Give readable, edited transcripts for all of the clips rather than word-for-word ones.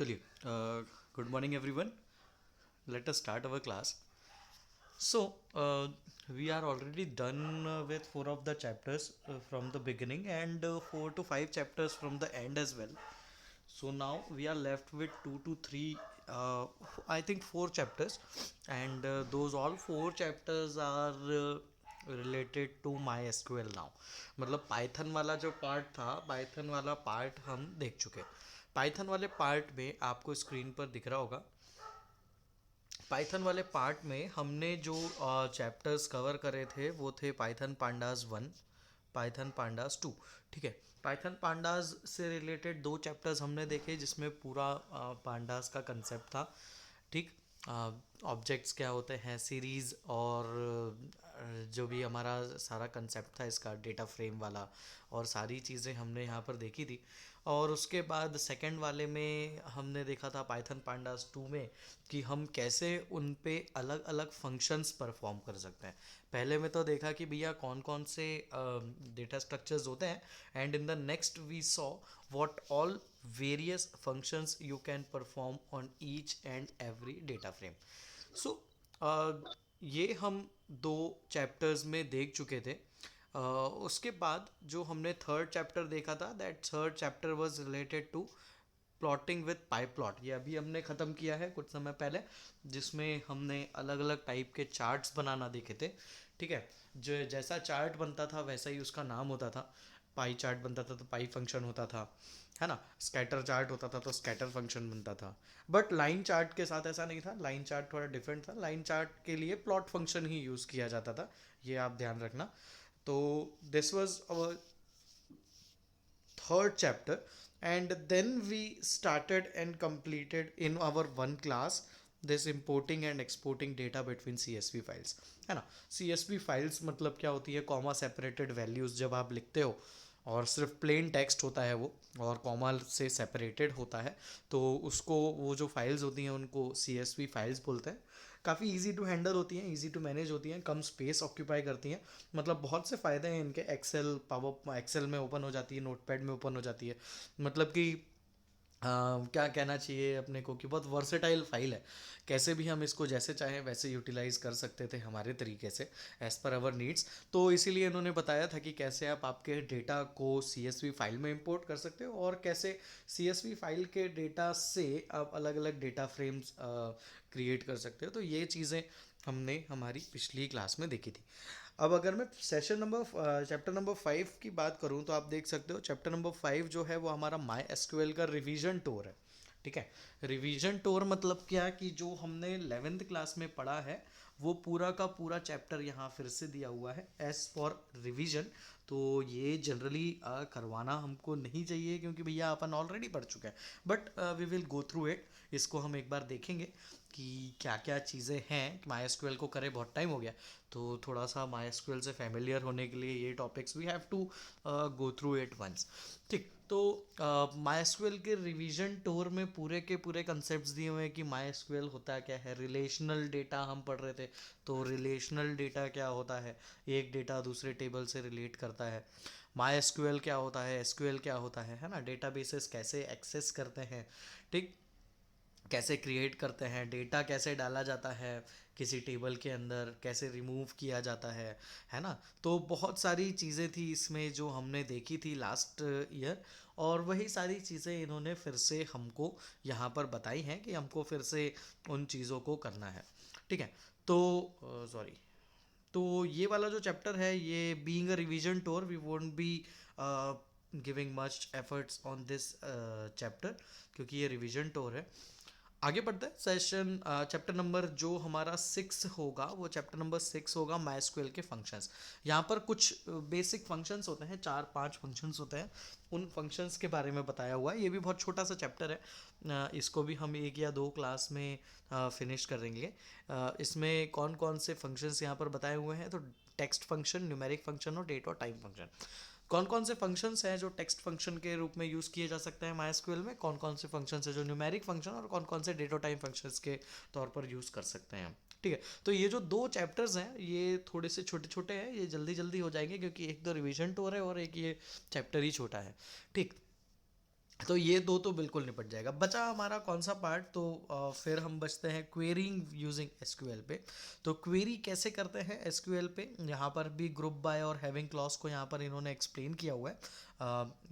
चलिए, good morning everyone. Let us start our class. So, we are already done with four of the chapters from the beginning and four to five chapters from the end as well. So now we are left with two to three, uh, I think four chapters, and those all four chapters are related to MySQL now. मतलब Python वाला जो part था, Python वाला part हम देख चुके. Python वाले part में आपको स्क्रीन पर दिख रहा होगा. पाइथन वाले पार्ट में हमने जो चैप्टर्स कवर करे थे वो थे पाइथन पांडास 1, पाइथन पांडास 2. ठीक है. पाइथन पांडास से रिलेटेड दो चैप्टर्स हमने देखे जिसमें पूरा पांडास का कंसेप्ट था. ठीक. ऑब्जेक्ट्स क्या होते हैं, सीरीज़, और जो भी हमारा सारा कंसेप्ट था इसका डेटा फ्रेम वाला, और सारी चीज़ें हमने यहाँ पर देखी थी. और उसके बाद सेकंड वाले में हमने देखा था पाइथन पांडास 2 में कि हम कैसे उन पे अलग अलग फंक्शंस परफॉर्म कर सकते हैं. पहले में तो देखा कि भैया कौन कौन से डेटा स्ट्रक्चर्स होते हैं, and in the next we saw what all various functions you can perform on each and every data frame. So ये हम दो चैप्टर्स में देख चुके थे. उसके बाद जो हमने थर्ड चैप्टर देखा था, that third chapter was related to plotting with pyplot. ये अभी हमने ख़त्म किया है कुछ समय पहले, जिसमें हमने अलग अलग टाइप के चार्ट्स बनाना देखे थे. ठीक है. जो जैसा चार्ट बनता था वैसा ही उसका नाम होता था. पाई चार्ट बनता था तो पाई फंक्शन होता था, है ना. स्कैटर चार्ट होता था तो स्कैटर फंक्शन बनता था. बट लाइन चार्ट के साथ ऐसा नहीं था. लाइन चार्ट थोड़ा डिफरेंट था. लाइन चार्ट के लिए प्लॉट फंक्शन ही यूज़ किया जाता था. ये आप ध्यान रखना. तो this was our third chapter, and then we started and completed in our one class this importing and exporting data between CSV files. है ना. CSV files मतलब क्या होती है, कॉमा सेपरेटेड वैल्यूज़ जब आप लिखते हो और सिर्फ प्लेन टेक्स्ट होता है वो, और कॉमा से सेपरेटेड होता है, तो उसको वो जो फाइल्स होती हैं उनको CSV फाइल्स बोलते हैं. काफ़ी इजी टू हैंडल होती हैं, इजी टू मैनेज होती हैं, कम स्पेस ऑक्यूपाई करती हैं. मतलब बहुत से फ़ायदे हैं इनके. एक्सेल में ओपन हो जाती है, नोटपैड में ओपन हो जाती है. मतलब कि क्या कहना चाहिए अपने को कि बहुत वर्सेटाइल फाइल है. कैसे भी हम इसको जैसे चाहें वैसे यूटिलाइज कर सकते थे हमारे तरीके से, एज़ पर अवर नीड्स. तो इसीलिए इन्होंने बताया था कि कैसे आप आपके डेटा को CSV फाइल में इंपोर्ट कर सकते हो, और कैसे CSV फाइल के डेटा से आप अलग अलग डेटा फ्रेम्स क्रिएट कर सकते हो. तो ये चीज़ें हमने हमारी पिछली क्लास में देखी थी. अब अगर मैं चैप्टर नंबर 5 की बात करूं तो आप देख सकते हो चैप्टर नंबर 5 जो है वो हमारा माई एसक्यूएल का रिवीजन टूर है. ठीक है. रिवीजन टूर मतलब क्या कि जो हमने 11th क्लास में पढ़ा है वो पूरा का पूरा चैप्टर यहाँ फिर से दिया हुआ है एज फॉर रिवीजन. तो ये जनरली करवाना हमको नहीं चाहिए क्योंकि भैया अपन ऑलरेडी पढ़ चुके हैं. But we will go through it. इसको हम एक बार देखेंगे कि क्या क्या चीज़ें हैं. माई एसक्यूएल को करे बहुत टाइम हो गया, तो थोड़ा सा माई एसक्यूएल से फैमिलियर होने के लिए ये topics we have to go through it once. ठीक. तो माई एसक्यूएल के रिवीजन टूर में पूरे के पूरे कंसेप्ट्स दिए हुए हैं कि माई एसक्यूएल होता क्या है. रिलेशनल डेटा हम पढ़ रहे थे, तो रिलेशनल डेटा क्या होता है, एक डेटा दूसरे टेबल से रिलेट करता है. माई एसक्यूएल क्या होता है, एसक्यूएल क्या होता है ना. डेटाबेसेस कैसे एक्सेस करते हैं. ठीक. कैसे क्रिएट करते हैं, डेटा कैसे डाला जाता है किसी टेबल के अंदर, कैसे रिमूव किया जाता है ना. तो बहुत सारी चीज़ें थी इसमें जो हमने देखी थी लास्ट ईयर, और वही सारी चीज़ें इन्होंने फिर से हमको यहाँ पर बताई हैं कि हमको फिर से उन चीज़ों को करना है. ठीक है. तो सॉरी. तो ये वाला जो चैप्टर है, ये being a revision tour, we won't be giving much efforts on this chapter, क्योंकि ये रिवीजन टूर है. आगे बढ़ते हैं. चैप्टर नंबर जो हमारा 6 होगा, वो चैप्टर नंबर 6 होगा माइस्क्वेल के फंक्शंस. यहाँ पर कुछ बेसिक फंक्शंस होते हैं, 4-5 फंक्शंस होते हैं. उन फंक्शंस के बारे में बताया हुआ है. ये भी बहुत छोटा सा चैप्टर है. इसको भी हम एक या दो क्लास में फिनिश करेंगे. इसमें कौन कौन से फंक्शंस यहाँ पर बताए हुए हैं, तो टेक्स्ट फंक्शन, न्यूमेरिक फंक्शन और डेट और टाइम फंक्शन. कौन कौन से फंक्शंस हैं जो टेक्स्ट फंक्शन के रूप में यूज़ किए जा सकते हैं माइस्क्यूएल में, कौन कौन से फंक्शंस हैं जो न्यूमेरिक फंक्शन, और कौन कौन से डेटा टाइम फंक्शंस के तौर पर यूज़ कर सकते हैं. ठीक है. तो ये जो दो चैप्टर्स हैं ये थोड़े से छोटे छोटे हैं, ये जल्दी जल्दी हो जाएंगे क्योंकि एक तो रिवीजन टूर है और एक ये चैप्टर ही छोटा है. ठीक. तो ये दो तो बिल्कुल निपट जाएगा। बचा हमारा कौन सा पार्ट, तो फिर हम बचते हैं क्वेरीइंग यूजिंग एसक्यूएल पे। तो क्वेरी कैसे करते हैं एसक्यूएल पे, यहाँ पर भी ग्रुप बाय और हैविंग क्लॉज को यहाँ पर इन्होंने एक्सप्लेन किया हुआ है।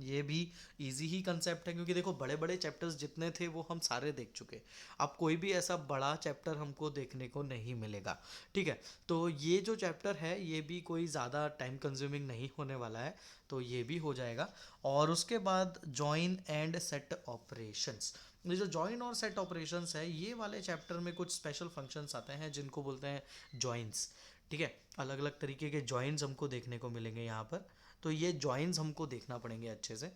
ये भी इजी ही कंसेप्ट है, क्योंकि देखो बड़े बड़े चैप्टर्स जितने थे वो हम सारे देख चुके। अब कोई भी ऐसा बड़ा चैप्टर हमको देखने को नहीं मिलेगा। ठीक है, तो ये जो चैप्टर है ये भी कोई ज़्यादा टाइम कंज्यूमिंग नहीं होने वाला है, तो ये भी हो जाएगा। और उसके बाद जॉइन एंड सेट ऑपरेशंस। ये जो जॉइन और सेट ऑपरेशंस है, ये वाले चैप्टर में कुछ स्पेशल फंक्शंस आते हैं जिनको बोलते हैं जॉइंस। ठीक है, अलग अलग तरीके के जॉइंस हमको देखने को मिलेंगे यहाँ पर। तो ये जॉइंस हमको देखना पड़ेंगे अच्छे से।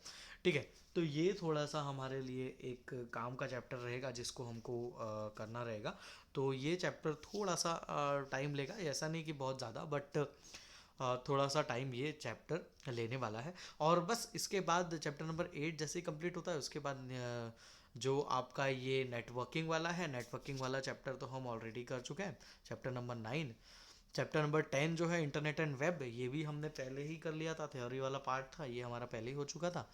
ठीक है, तो ये थोड़ा सा हमारे लिए एक काम का चैप्टर रहेगा जिसको हमको करना रहेगा। तो ये चैप्टर थोड़ा सा टाइम लेगा, ऐसा नहीं कि बहुत ज़्यादा, बट थोड़ा सा टाइम ये चैप्टर लेने वाला है। और बस इसके बाद चैप्टर नंबर 8 जैसे ही कंप्लीट होता है उसके बाद जो आपका ये नेटवर्किंग वाला है, नेटवर्किंग वाला चैप्टर तो हम ऑलरेडी कर चुके हैं, चैप्टर नंबर 9। चैप्टर नंबर 10 जो है इंटरनेट एंड वेब, ये भी हमने पहले ही कर लिया था, थ्योरी वाला पार्ट था, ये हमारा पहले ही हो चुका था।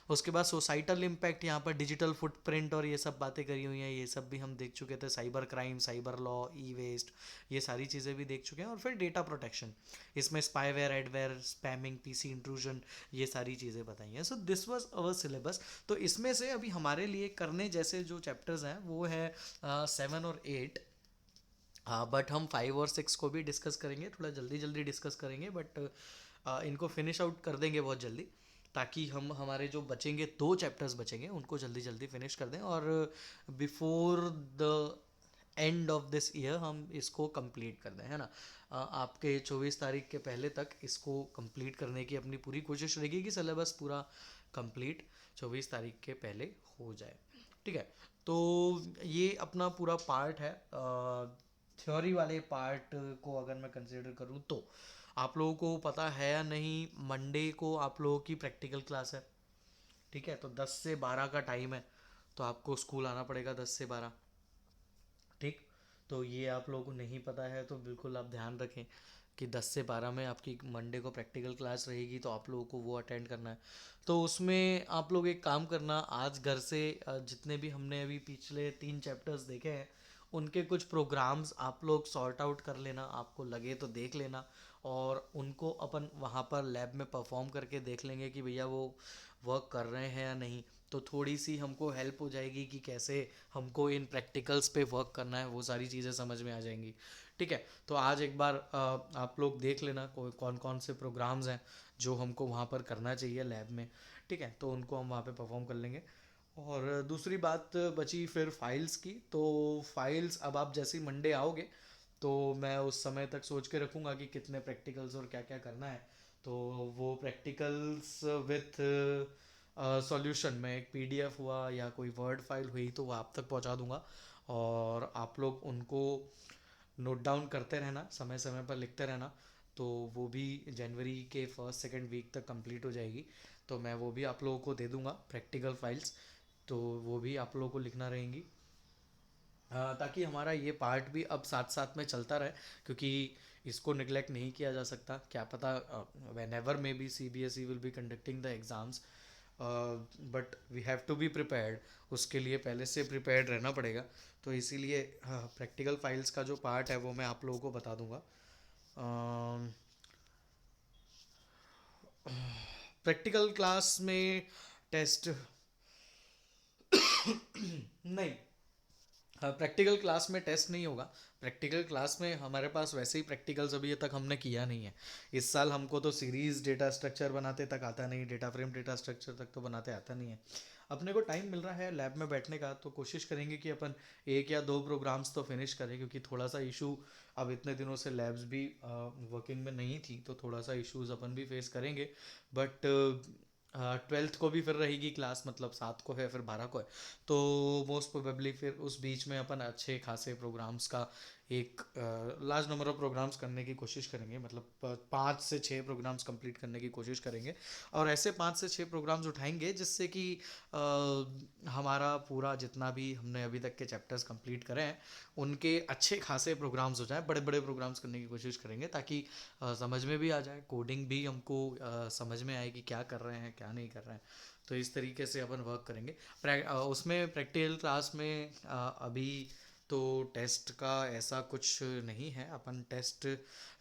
उसके बाद सोसाइटल इम्पैक्ट, यहाँ पर डिजिटल फुटप्रिंट और ये सब बातें करी हुई हैं, ये सब भी हम देख चुके थे। साइबर क्राइम, साइबर लॉ, ई वेस्ट, ये सारी चीज़ें भी देख चुके हैं। और फिर डेटा प्रोटेक्शन, इसमें spyware, adware, spamming, PC intrusion, ये सारी चीज़ें बताई हैं। So this was our syllabus. तो इसमें से अभी हमारे लिए करने जैसे जो चैप्टर्स हैं वो है 7 और 8। हाँ, बट हम 5 और 6 को भी डिस्कस करेंगे, थोड़ा जल्दी जल्दी डिस्कस करेंगे, बट इनको फिनिश आउट कर देंगे बहुत जल्दी, ताकि हम हमारे जो बचेंगे 2 चैप्टर्स बचेंगे उनको जल्दी जल्दी फिनिश कर दें, और before the end of this year हम इसको कंप्लीट कर दें, है ना। आपके 24 तारीख के पहले तक इसको कंप्लीट करने की अपनी पूरी कोशिश रहेगी कि सिलेबस पूरा कंप्लीट 24 तारीख के पहले हो जाए। ठीक है, तो ये अपना पूरा पार्ट है। थ्योरी वाले पार्ट को अगर मैं कंसिडर करूँ तो आप लोगों को पता है या नहीं, मंडे को आप लोगों की प्रैक्टिकल क्लास है। ठीक है, तो 10 से 12 का टाइम है, तो आपको स्कूल आना पड़ेगा 10 से 12। ठीक, तो ये आप लोगों को नहीं पता है तो बिल्कुल आप ध्यान रखें कि 10 से 12 में आपकी मंडे को प्रैक्टिकल क्लास रहेगी, तो आप लोगों को वो अटेंड करना है। तो उसमें आप लोग एक काम करना, आज घर से जितने भी हमने अभी पिछले 3 चैप्टर्स देखे हैं उनके कुछ प्रोग्राम्स आप लोग सॉर्ट आउट कर लेना, आपको लगे तो देख लेना, और उनको अपन वहाँ पर लैब में परफॉर्म करके देख लेंगे कि भैया वो वर्क कर रहे हैं या नहीं। तो थोड़ी सी हमको हेल्प हो जाएगी कि कैसे हमको इन प्रैक्टिकल्स पे वर्क करना है, वो सारी चीज़ें समझ में आ जाएंगी। ठीक है, तो आज एक बार आप लोग देख लेना कौन कौन से प्रोग्राम्स हैं जो हमको वहाँ पर करना चाहिए लैब में। ठीक है, तो उनको हम वहाँ पे परफॉर्म कर लेंगे। और दूसरी बात बची फिर फाइल्स की। तो फाइल्स अब आप जैसे ही मंडे आओगे तो मैं उस समय तक सोच के रखूँगा कि कितने प्रैक्टिकल्स और क्या क्या करना है। तो वो प्रैक्टिकल्स विथ सॉल्यूशन में एक पीडीएफ हुआ या कोई वर्ड फाइल हुई तो वो आप तक पहुंचा दूंगा, और आप लोग उनको नोट डाउन करते रहना, समय समय पर लिखते रहना। तो वो भी जनवरी के फर्स्ट सेकंड वीक तक कंप्लीट हो जाएगी, तो मैं वो भी आप लोगों को दे दूंगा प्रैक्टिकल फाइल्स। तो वो भी आप लोगों को लिखना रहेंगी, ताकि हमारा ये पार्ट भी अब साथ साथ में चलता रहे, क्योंकि इसको निगलेक्ट नहीं किया जा सकता। क्या पता whenever maybe CBSE will be conducting the exams, but we have to be prepared. उसके लिए पहले से प्रिपेयर्ड रहना पड़ेगा। तो इसीलिए प्रैक्टिकल फाइल्स का जो पार्ट है वो मैं आप लोगों को बता दूंगा। प्रैक्टिकल क्लास में टेस्ट नहीं, प्रैक्टिकल क्लास में टेस्ट नहीं होगा। प्रैक्टिकल क्लास में हमारे पास वैसे ही प्रैक्टिकल्स अभी तक हमने किया नहीं है। इस साल हमको तो सीरीज डेटा स्ट्रक्चर बनाते तक आता नहीं, डेटा फ्रेम डेटा स्ट्रक्चर तक तो बनाते आता नहीं है। अपने को टाइम मिल रहा है लैब में बैठने का, तो कोशिश करेंगे कि अपन 1 या 2 प्रोग्राम्स तो फिनिश करें, क्योंकि थोड़ा सा इशू, अब इतने दिनों से लैब्स भी वर्किंग में नहीं थी तो थोड़ा सा इश्यूज अपन भी फेस करेंगे। बट 12th को भी फिर रहेगी क्लास, मतलब 7 को है फिर 12 को है। तो मोस्ट प्रोबेबली फिर उस बीच में अपन अच्छे खासे प्रोग्राम्स का एक लार्ज नंबर ऑफ प्रोग्राम्स करने की कोशिश करेंगे, मतलब 5 से 6 प्रोग्राम्स कंप्लीट करने की कोशिश करेंगे। और ऐसे 5 से 6 प्रोग्राम्स उठाएंगे जिससे कि हमारा पूरा जितना भी हमने अभी तक के चैप्टर्स कंप्लीट करे हैं उनके अच्छे खासे प्रोग्राम्स हो जाएं। बड़े बड़े प्रोग्राम्स करने की कोशिश करेंगे ताकि समझ में भी आ जाए, कोडिंग भी हमको समझ में आए कि क्या कर रहे हैं क्या नहीं कर रहे हैं। तो इस तरीके से अपन वर्क करेंगे। उसमें प्रैक्टिकल क्लास में अभी तो टेस्ट का ऐसा कुछ नहीं है, अपन टेस्ट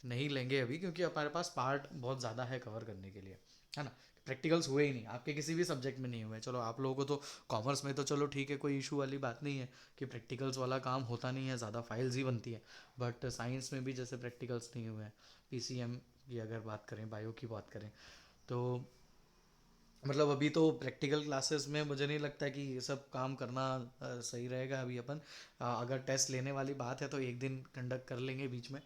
नहीं लेंगे अभी, क्योंकि हमारे पास पार्ट बहुत ज़्यादा है कवर करने के लिए, है ना। प्रैक्टिकल्स हुए ही नहीं, आपके किसी भी सब्जेक्ट में नहीं हुए। चलो आप लोगों को तो कॉमर्स में तो चलो ठीक है, कोई इशू वाली बात नहीं है कि प्रैक्टिकल्स वाला काम होता नहीं है, ज़्यादा फाइल्स ही बनती है। बट साइंस में भी जैसे प्रैक्टिकल्स नहीं हुए हैं, पीसीएम की अगर बात करें, बायो की बात करें, तो मतलब अभी तो प्रैक्टिकल क्लासेस में मुझे नहीं लगता कि ये सब काम करना सही रहेगा अभी अपन। अगर टेस्ट लेने वाली बात है तो एक दिन कंडक्ट कर लेंगे बीच में,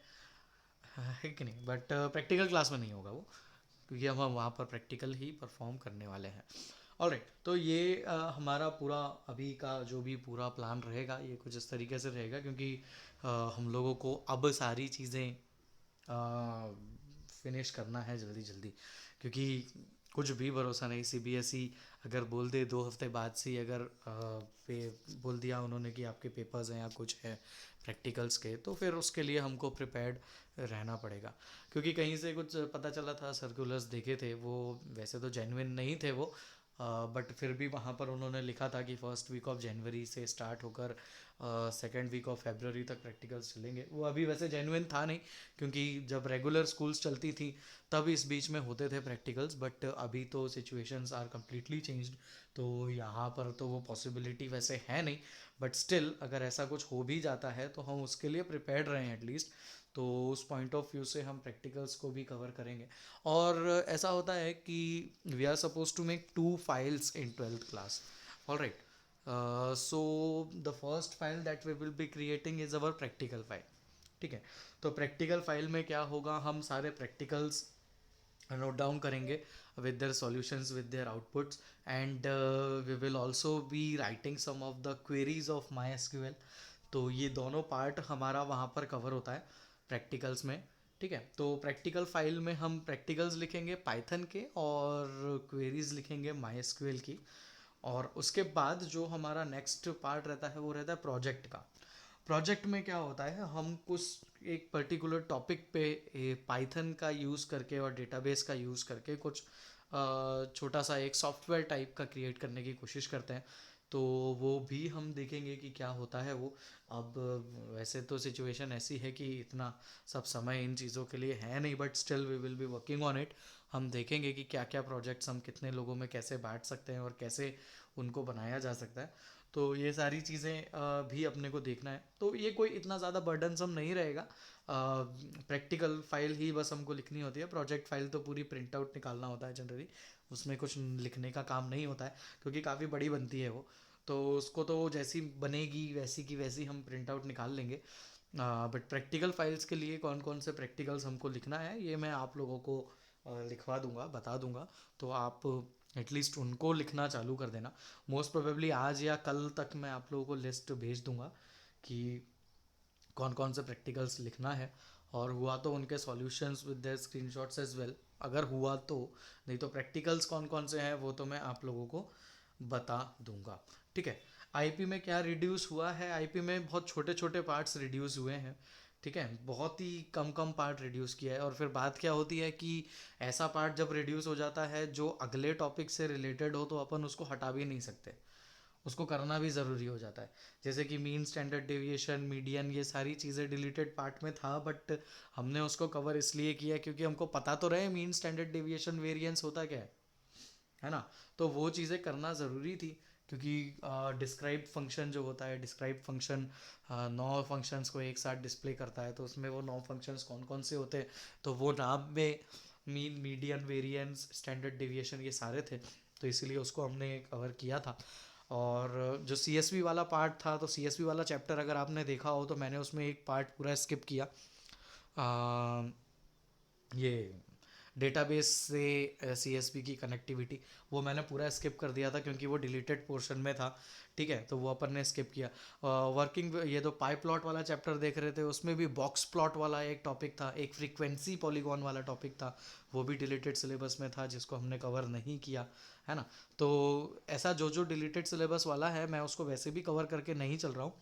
है कि नहीं। बट प्रैक्टिकल क्लास में नहीं होगा वो, क्योंकि हम वहाँ पर प्रैक्टिकल ही परफॉर्म करने वाले हैं। ऑलराइट, तो ये हमारा पूरा अभी का जो भी पूरा प्लान रहेगा ये कुछ इस तरीके से रहेगा, क्योंकि हम लोगों को अब सारी चीज़ें फिनिश करना है जल्दी जल्दी, क्योंकि कुछ भी भरोसा नहीं। सीबीएसई अगर बोल दे 2 हफ्ते बाद से ही, अगर पे बोल दिया उन्होंने कि आपके पेपर्स हैं या कुछ है प्रैक्टिकल्स के, तो फिर उसके लिए हमको प्रिपेयर्ड रहना पड़ेगा। क्योंकि कहीं से कुछ पता चला था, सर्कुलर्स देखे थे, वो वैसे तो जेन्युइन नहीं थे वो, बट फिर भी वहाँ पर उन्होंने लिखा था कि फर्स्ट वीक ऑफ जनवरी से स्टार्ट होकर सेकेंड वीक ऑफ फेबररी तक प्रैक्टिकल्स चलेंगे। वो अभी वैसे जेन्युइन था नहीं, क्योंकि जब रेगुलर स्कूल्स चलती थी तब इस बीच में होते थे प्रैक्टिकल्स, बट अभी तो सिचुएशंस आर कम्प्लीटली चेंज्ड। तो यहाँ पर तो वो पॉसिबिलिटी वैसे है नहीं, बट स्टिल अगर ऐसा कुछ हो भी जाता है तो हम उसके लिए प्रिपेयर्ड रहें एटलीस्ट। तो उस पॉइंट ऑफ व्यू से हम प्रैक्टिकल्स को भी कवर करेंगे। और ऐसा होता है कि we are suppose to make 2 files in 12th class. All right, so the first file that we will be creating is our practical file. ठीक है, तो प्रैक्टिकल फाइल में क्या होगा, हम सारे प्रैक्टिकल्स नोट डाउन करेंगे with their solutions, with their outputs, and we will also be writing some of the queries of MySQL। तो ये दोनों पार्ट हमारा वहाँ पर कवर होता है प्रैक्टिकल्स में। ठीक है, तो प्रैक्टिकल फाइल में हम प्रैक्टिकल्स लिखेंगे पाइथन के और क्वेरीज लिखेंगे MySQL की। और उसके बाद जो हमारा नेक्स्ट पार्ट रहता है वो रहता है प्रोजेक्ट का। प्रोजेक्ट में क्या होता है, हम कुछ एक पर्टिकुलर टॉपिक पे पाइथन का यूज़ करके और डेटाबेस का यूज़ करके कुछ छोटा सा एक सॉफ्टवेयर टाइप का क्रिएट करने की कोशिश करते हैं। तो वो भी हम देखेंगे कि क्या होता है वो। अब वैसे तो सिचुएशन ऐसी है कि इतना सब समय इन चीज़ों के लिए है नहीं, but still we will be working on it. हम देखेंगे कि क्या क्या प्रोजेक्ट्स हम कितने लोगों में कैसे बांट सकते हैं और कैसे उनको बनाया जा सकता है। तो ये सारी चीज़ें भी अपने को देखना है। तो ये कोई इतना ज़्यादा बर्डनसम नहीं रहेगा। प्रैक्टिकल फाइल ही बस हमको लिखनी होती है, प्रोजेक्ट फाइल तो पूरी प्रिंट आउट निकालना होता है जनरली। उसमें कुछ लिखने का काम नहीं होता है, क्योंकि काफ़ी बड़ी बनती है वो। तो उसको तो जैसी बनेगी वैसी की वैसी हम प्रिंट आउट निकाल लेंगे। बट प्रैक्टिकल फाइल्स के लिए कौन कौन से प्रैक्टिकल्स हमको लिखना है ये मैं आप लोगों को लिखवा दूंगा, बता दूंगा। तो आप एटलीस्ट उनको लिखना चालू कर देना। मोस्ट प्रोबेबली आज या कल तक मैं आप लोगों को लिस्ट भेज दूंगा कि कौन कौन से प्रैक्टिकल्स लिखना है, और हुआ तो उनके solutions with their screenshots as well, अगर हुआ तो। नहीं तो प्रैक्टिकल्स कौन कौन से हैं वो तो मैं आप लोगों को बता दूंगा। ठीक है, आईपी में क्या रिड्यूस हुआ है, आईपी में बहुत छोटे छोटे पार्ट्स रिड्यूस हुए हैं। ठीक है, बहुत ही कम कम पार्ट रिड्यूस किया है। और फिर बात क्या होती है कि ऐसा पार्ट जब रिड्यूस हो जाता है जो अगले टॉपिक से रिलेटेड हो, तो अपन उसको हटा भी नहीं सकते, उसको करना भी ज़रूरी हो जाता है। जैसे कि मीन स्टैंडर्ड डेविएशन, मीडियन, ये सारी चीज़ें डिलीटेड पार्ट में था, बट हमने उसको कवर इसलिए किया क्योंकि हमको पता तो रहे मीन स्टैंडर्ड डेविएशन वेरिएंस होता क्या है ना। तो वो चीज़ें करना ज़रूरी थी, क्योंकि डिस्क्राइब फंक्शन जो होता है, डिस्क्राइब फंक्शन 9 फंक्शंस को एक साथ डिस्प्ले करता है। तो उसमें वो 9 फंक्शंस कौन कौन से होते हैं, तो वो नाम में mean, median, variance, standard deviation ये सारे थे, तो इसीलिए उसको हमने कवर किया था। और जो सी वाला पार्ट था, तो सी वाला चैप्टर अगर आपने देखा हो तो मैंने उसमें एक पार्ट पूरा स्किप किया। ये डेटाबेस से सीएसवी की कनेक्टिविटी, वो मैंने पूरा स्किप कर दिया था क्योंकि वो डिलीटेड पोर्शन में था। ठीक है, तो वो अपन ने स्किप किया। वर्किंग, ये तो पाई प्लॉट वाला चैप्टर देख रहे थे, उसमें भी बॉक्स प्लॉट वाला एक टॉपिक था, एक फ्रीक्वेंसी पॉलीगॉन वाला टॉपिक था, वो भी डिलीटेड सिलेबस में था जिसको हमने कवर नहीं किया, है ना। तो ऐसा जो जो डिलीटेड सिलेबस वाला है मैं उसको वैसे भी कवर करके नहीं चल रहा हूँ।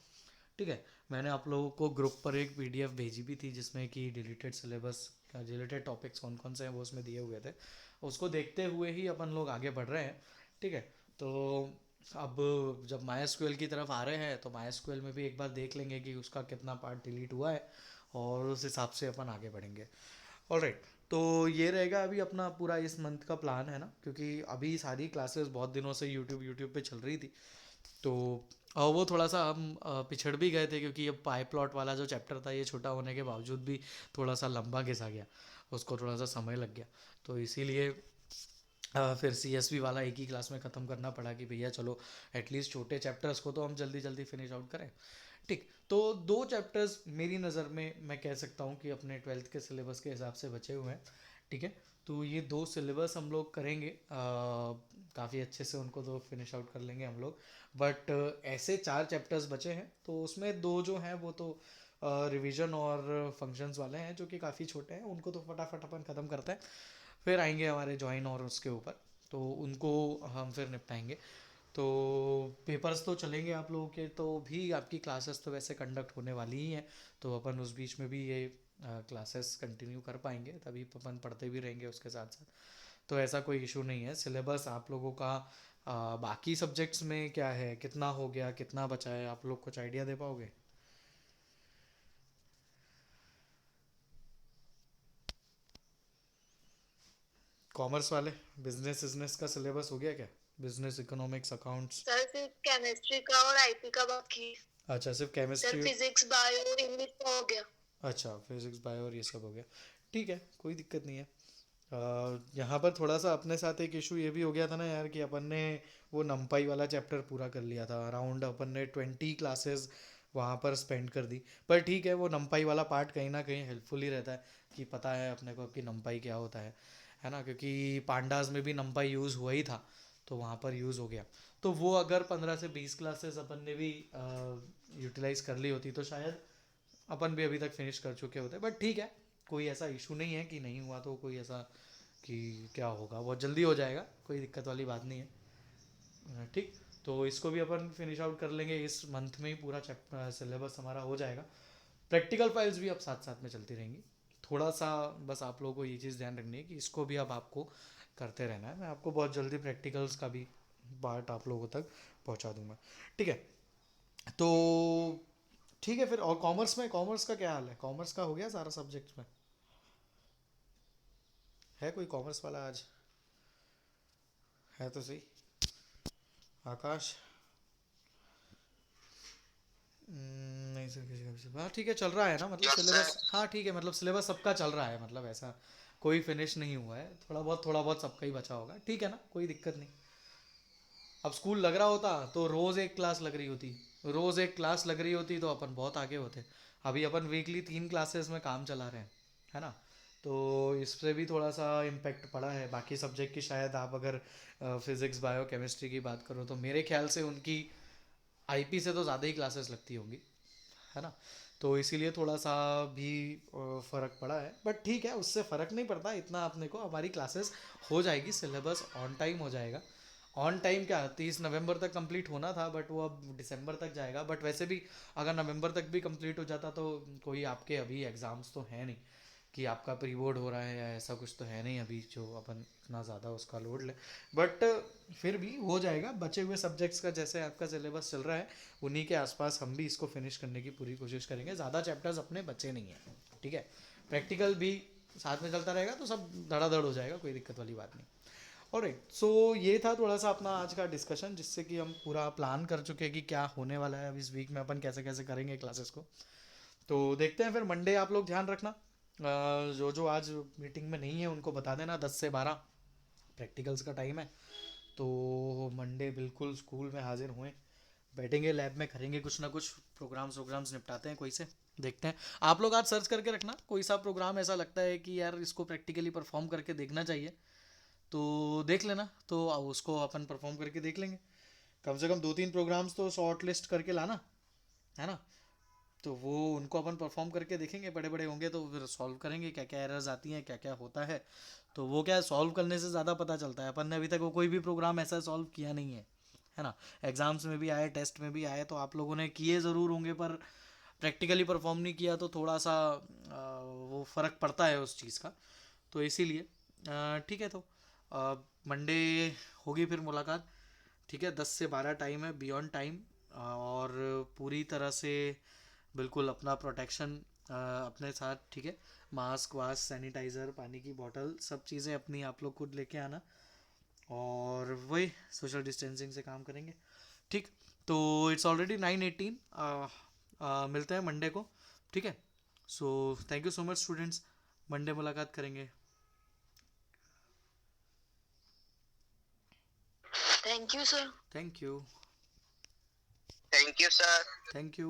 ठीक है, मैंने आप लोगों को ग्रुप पर एक पीडीएफ भेजी भी थी जिसमें कि डिलीटेड सिलेबस, रिलेटेड टॉपिक्स कौन कौन से हैं वो उसमें दिए हुए थे। उसको देखते हुए ही अपन लोग आगे बढ़ रहे हैं। ठीक है। तो अब जब माई एसक्यूएल की तरफ आ रहे हैं तो माई एसक्यूएल में भी एक बार देख लेंगे कि उसका कितना पार्ट डिलीट हुआ है, और उस हिसाब से अपन आगे बढ़ेंगे। ऑलराइट। तो ये रहेगा अभी अपना पूरा इस मंथ का प्लान है ना, क्योंकि अभी सारी क्लासेस बहुत दिनों से यूट्यूब यूट्यूब पे चल रही थी। तो वो थोड़ा सा हम पिछड़ भी गए थे, क्योंकि अब पाई प्लॉट वाला जो चैप्टर था ये छोटा होने के बावजूद भी थोड़ा सा लंबा घिसा गया, उसको थोड़ा सा समय लग गया। तो इसीलिए फिर सीएसवी वाला एक ही क्लास में ख़त्म करना पड़ा कि भैया चलो एटलीस्ट छोटे चैप्टर्स को तो हम जल्दी जल्दी फिनिश आउट करें। ठीक। तो दो चैप्टर्स मेरी नज़र में मैं कह सकता हूँ कि अपने ट्वेल्थ के सिलेबस के हिसाब से बचे हुए हैं। ठीक है। तो ये दो सिलेबस हम लोग करेंगे, काफ़ी अच्छे से उनको तो फिनिश आउट कर लेंगे हम लोग। बट ऐसे चार चैप्टर्स बचे हैं, तो उसमें दो जो हैं वो तो रिवीजन और फंक्शंस वाले हैं, जो कि काफ़ी छोटे हैं, उनको तो फटाफट अपन ख़त्म करते हैं। फिर आएंगे हमारे जॉइन और उसके ऊपर, तो उनको हम फिर निपटाएंगे। तो पेपर्स तो चलेंगे आप लोगों के, तो भी आपकी क्लासेस तो वैसे कंडक्ट होने वाली ही हैं, तो अपन उस बीच में भी ये क्लासेस कंटिन्यू कर पाएंगे, तभी अपन पढ़ते भी रहेंगे उसके साथ साथ। तो ऐसा कोई इशू नहीं है। सिलेबस आप लोगों का बाकी सब्जेक्ट्स में क्या है, कितना हो गया, कितना बचा है, आप लोग कुछ आइडिया दे पाओगे? कॉमर्स वाले बिजनेस बिजनेस का सिलेबस हो गया क्या? Business, economics, accounts? सर सिर्फ केमिस्ट्री का और आईपी का बाकी। अच्छा, सिर्फ sir chemistry. Physics bio English का हो गया। अच्छा, फिजिक्स बायो और ये सब हो गया। ठीक है, कोई दिक्कत नहीं है। यहाँ पर थोड़ा सा अपने साथ एक इशू ये भी हो गया था ना यार, कि अपन ने वो नंपाई वाला चैप्टर पूरा कर लिया था, अराउंड अपन ने 20 क्लासेस वहाँ पर स्पेंड कर दी। पर ठीक है, वो नंपाई वाला पार्ट कहीं ना कहीं हेल्पफुल ही रहता है, कि पता है अपने को कि नंपाई क्या होता है ना, क्योंकि पांडास में भी नंपाई यूज़ हुआ ही था, तो वहाँ पर यूज़ हो गया। तो वो अगर 15 से 20 क्लासेस अपन ने भी यूटिलाइज कर ली होती तो शायद अपन भी अभी तक फिनिश कर चुके होते। बट ठीक है, कोई ऐसा इशू नहीं है कि नहीं हुआ तो कोई ऐसा कि क्या होगा, बहुत जल्दी हो जाएगा, कोई दिक्कत वाली बात नहीं है। ठीक। तो इसको भी अपन फिनिश आउट कर लेंगे इस मंथ में ही, पूरा चैप्टर सिलेबस हमारा हो जाएगा। प्रैक्टिकल फाइल्स भी अब साथ साथ में चलती रहेंगी। थोड़ा सा बस आप लोगों को ये चीज़ ध्यान रखनी है कि इसको भी अब आपको करते रहना है। मैं आपको बहुत जल्दी प्रैक्टिकल्स का भी पार्ट आप लोगों तक पहुंचा दूंगा। ठीक है। तो ठीक है फिर। और कॉमर्स में, कॉमर्स का क्या हाल है? कॉमर्स का हो गया सारा सब्जेक्ट में? है कोई कॉमर्स वाला आज? है तो सही। आकाश? नहीं सर, किसी का भी। हाँ ठीक है, चल रहा है ना, मतलब यस सर। सिलेबस, हाँ ठीक है, मतलब सिलेबस सबका चल रहा है, मतलब ऐसा कोई फिनिश नहीं हुआ है, थोड़ा बहुत सबका ही बचा होगा, ठीक है ना, कोई दिक्कत नहीं। अब स्कूल लग रहा होता तो रोज़ एक क्लास लग रही होती, रोज़ एक क्लास लग रही होती तो अपन बहुत आगे होते। अभी अपन वीकली 3 क्लासेस में काम चला रहे हैं, है ना। तो इससे भी थोड़ा सा इम्पेक्ट पड़ा है। बाकी सब्जेक्ट की शायद आप अगर फिज़िक्स बायो केमिस्ट्री की बात करो तो मेरे ख्याल से उनकी आईपी से तो ज़्यादा ही क्लासेस लगती होंगी, है ना। तो इसीलिए थोड़ा सा भी फ़र्क पड़ा है, बट ठीक है, उससे फ़र्क नहीं पड़ता इतना अपने को। हमारी क्लासेस हो जाएगी, सिलेबस ऑन टाइम हो जाएगा। ऑन टाइम क्या, 30 नवंबर तक कंप्लीट होना था, बट वो अब दिसंबर तक जाएगा। बट वैसे भी अगर नवंबर तक भी कंप्लीट हो जाता तो कोई आपके अभी एग्ज़ाम्स तो है नहीं कि आपका प्री बोर्ड हो रहा है या ऐसा कुछ तो है नहीं अभी जो अपन इतना ज़्यादा उसका लोड ले। बट फिर भी हो जाएगा। बचे हुए सब्जेक्ट्स का जैसे आपका सिलेबस चल रहा है, उन्हीं के आसपास हम भी इसको फिनिश करने की पूरी कोशिश करेंगे। ज़्यादा चैप्टर्स अपने बचे नहीं हैं, ठीक है। प्रैक्टिकल भी साथ में चलता रहेगा तो सब धड़ाधड़ हो जाएगा, कोई दिक्कत वाली बात नहीं। ऑलराइट। सो ये था थोड़ा सा अपना आज का डिस्कशन, जिससे कि हम पूरा प्लान कर चुके हैं कि क्या होने वाला है अब इस वीक में, अपन कैसे कैसे करेंगे क्लासेस को। तो देखते हैं फिर मंडे। आप लोग ध्यान रखना, जो जो आज मीटिंग में नहीं है उनको बता देना, 10 से 12 प्रैक्टिकल्स का टाइम है। तो मंडे बिल्कुल स्कूल में हाजिर हुए, बैठेंगे लैब में, करेंगे कुछ ना कुछ प्रोग्राम्स वोग्राम्स निपटाते हैं कोई से। देखते हैं। आप लोग आज सर्च करके रखना कोई सा प्रोग्राम ऐसा लगता है कि यार इसको प्रैक्टिकली परफॉर्म करके देखना चाहिए, तो देख लेना, तो उसको अपन परफॉर्म करके देख लेंगे। कम से कम 2-3 प्रोग्राम्स तो शॉर्ट लिस्ट करके लाना, है ना। तो वो उनको अपन परफॉर्म करके देखेंगे, बड़े बड़े होंगे तो फिर सॉल्व करेंगे क्या क्या एरर्स आती हैं, क्या क्या होता है। तो वो क्या सॉल्व करने से ज़्यादा पता चलता है। अपन ने अभी तक वो कोई भी प्रोग्राम ऐसा सॉल्व किया नहीं है ना। एग्जाम्स में भी आए, टेस्ट में भी आए, तो आप लोगों ने किए ज़रूर होंगे, पर प्रैक्टिकली परफॉर्म नहीं किया तो थोड़ा सा वो फ़र्क पड़ता है उस चीज़ का। तो इसीलिए ठीक है। तो मंडे होगी फिर मुलाकात, ठीक है। 10 से 12 टाइम है, बियॉन्ड टाइम। और पूरी तरह से बिल्कुल अपना प्रोटेक्शन अपने साथ, ठीक है। मास्क वास्क, सैनिटाइज़र, पानी की बोतल, सब चीज़ें अपनी आप लोग खुद लेके आना। और वही सोशल डिस्टेंसिंग से काम करेंगे, ठीक। तो इट्स ऑलरेडी 9:18। मिलते हैं मंडे को, ठीक है। So thank you so much students, Monday मुलाकात करेंगे। Thank you sir. Thank you. Thank you sir. Thank you.